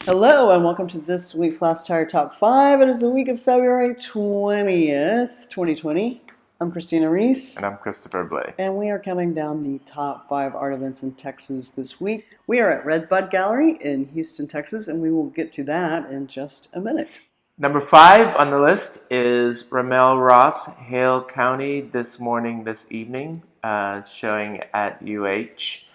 Hello and welcome to this week's Glasstire Top 5. It is the week of February 20th, 2020. I'm Christina Rees. And I'm Christopher Blay. And we are counting down the top 5 art events in Texas this week. We are at Flatbed Gallery in Houston, Texas, and we will get to that in just a minute. Number 5 on the list is Ramel Ross, Hale County, this evening, showing at UH.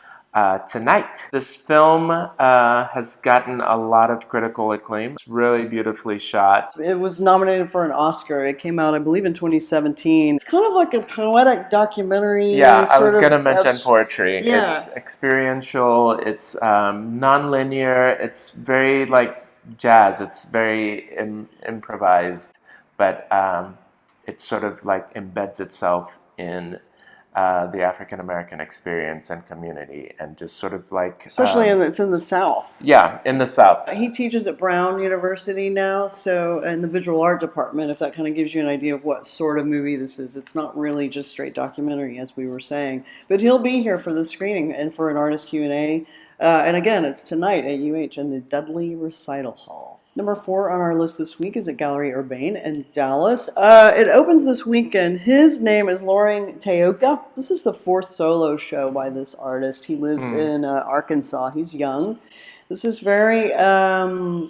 Tonight. This film has gotten a lot of critical acclaim. It's really beautifully shot. It was nominated for an Oscar. It came out, I believe, in 2017. It's kind of like a poetic documentary. Yeah, I was going to mention poetry. Yeah. It's experiential. It's non-linear. It's very like jazz. It's very improvised, but it sort of like embeds itself in the African American experience and community, and just sort of like especially it's in the South. Yeah, in the South. He teaches at Brown University now, so in the visual art department. If that kind of gives you an idea of what sort of movie this is, it's not really just straight documentary, as we were saying. But he'll be here for the screening and for an artist Q&A. And again, it's tonight at UH in the Dudley Recital Hall. Number 4 on our list this week is at Gallery Urbane in Dallas. It opens this weekend. His name is Loring Teoka. This is the 4th solo show by this artist. He lives in Arkansas. He's young. This is very,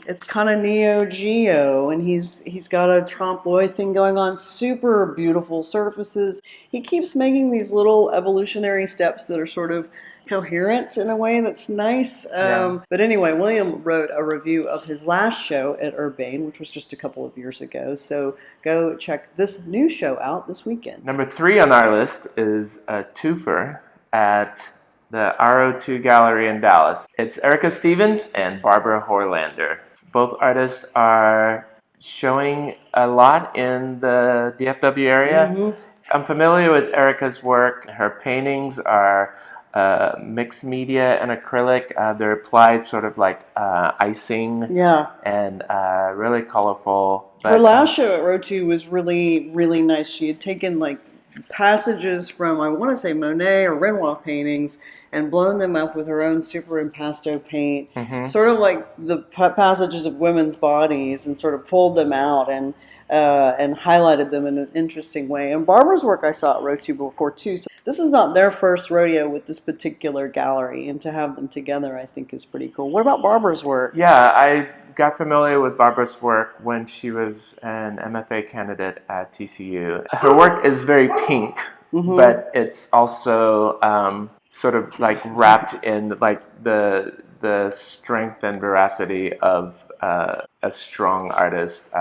it's kind of Neo Geo, and he's got a trompe l'oeil thing going on, super beautiful surfaces. He keeps making these little evolutionary steps that are sort of coherent in a way that's nice. But anyway, William wrote a review of his last show at Urbane, which was just a couple of years ago. So go check this new show out this weekend. Number 3 on our list is a twofer at the RO2 Gallery in Dallas. It's Erica Stevens and Barbara Horlander. Both artists are showing a lot in the DFW area. I'm familiar with Erica's work. Her paintings are mixed media and acrylic. They're applied sort of like icing, and really colorful. But her last show at Roti was really, really nice. She had taken like passages from, I want to say, Monet or Renoir paintings and blown them up with her own super impasto paint, sort of like the passages of women's bodies, and sort of pulled them out and highlighted them in an interesting way. And Barbara's work I saw at Roti before too. So this is not their first rodeo with this particular gallery, and to have them together I think is pretty cool. What about Barbara's work? Yeah, I got familiar with Barbara's work when she was an MFA candidate at TCU. Her work is very pink, but it's also sort of like wrapped in like the strength and veracity of a strong artist,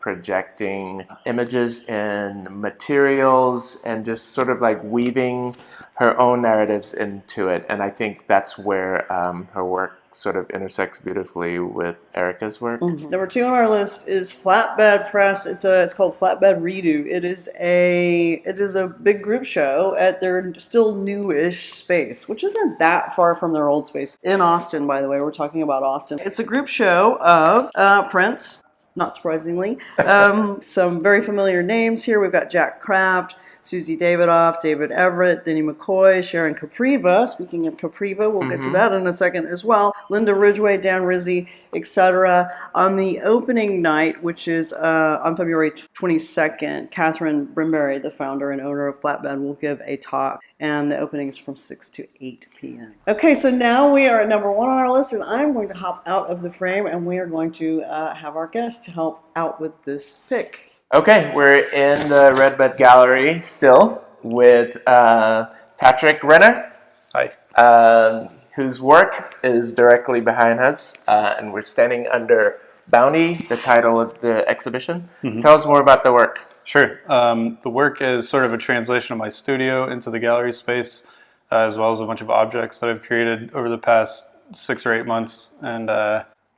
projecting images and materials and just sort of like weaving her own narratives into it. And I think that's where her work sort of intersects beautifully with Erica's work. Number 2 on our list is Flatbed Press. It's called Flatbed Redo. It is a big group show at their still newish space, which isn't that far from their old space in Austin. By the way, we're talking about Austin. It's a group show of Prince. Not surprisingly. Some very familiar names here. We've got Jack Kraft, Susie Davidoff, David Everett, Denny McCoy, Sharon Capriva. Speaking of Capriva, we'll get to that in a second as well. Linda Ridgway, Dan Rizzi, etc. On the opening night, which is on February 22nd, Catherine Brimberry, the founder and owner of Flatbed, will give a talk, and the opening is from 6 to 8 p.m. Okay, so now we are at number 1 on our list, and I'm going to hop out of the frame, and we are going to have our guest to help out with this pick. Okay, we're in the Flatbed Gallery still with Patrick Renner. Hi. Whose work is directly behind us, and we're standing under Bounty, the title of the exhibition. Tell us more about the work. Sure. The work is sort of a translation of my studio into the gallery space, as well as a bunch of objects that I've created over the past 6 or 8 months. And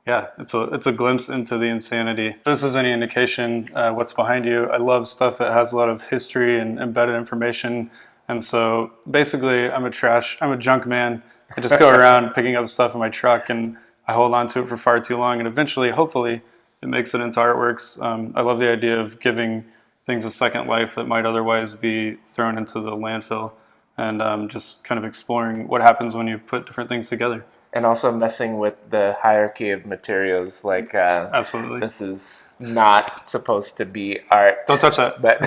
yeah, it's a glimpse into the insanity. If this is any indication what's behind you, I love stuff that has a lot of history and embedded information. And so basically I'm a junk man. I just go around picking up stuff in my truck, and I hold on to it for far too long, and eventually, hopefully, it makes it into artworks. I love the idea of giving things a second life that might otherwise be thrown into the landfill. and just kind of exploring what happens when you put different things together. And also messing with the hierarchy of materials, like Absolutely. this is not supposed to be art. Don't touch that. But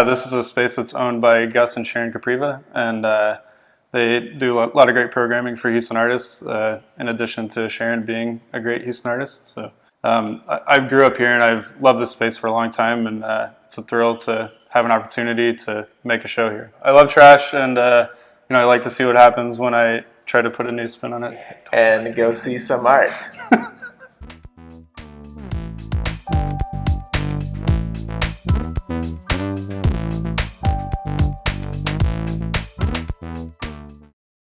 This is a space that's owned by Gus and Sharon Capriva, and they do a lot of great programming for Houston artists, in addition to Sharon being a great Houston artist. So I grew up here, and I've loved this space for a long time, and it's a thrill to have an opportunity to make a show here. I love trash, and I like to see what happens when I try to put a new spin on it. and go see some art.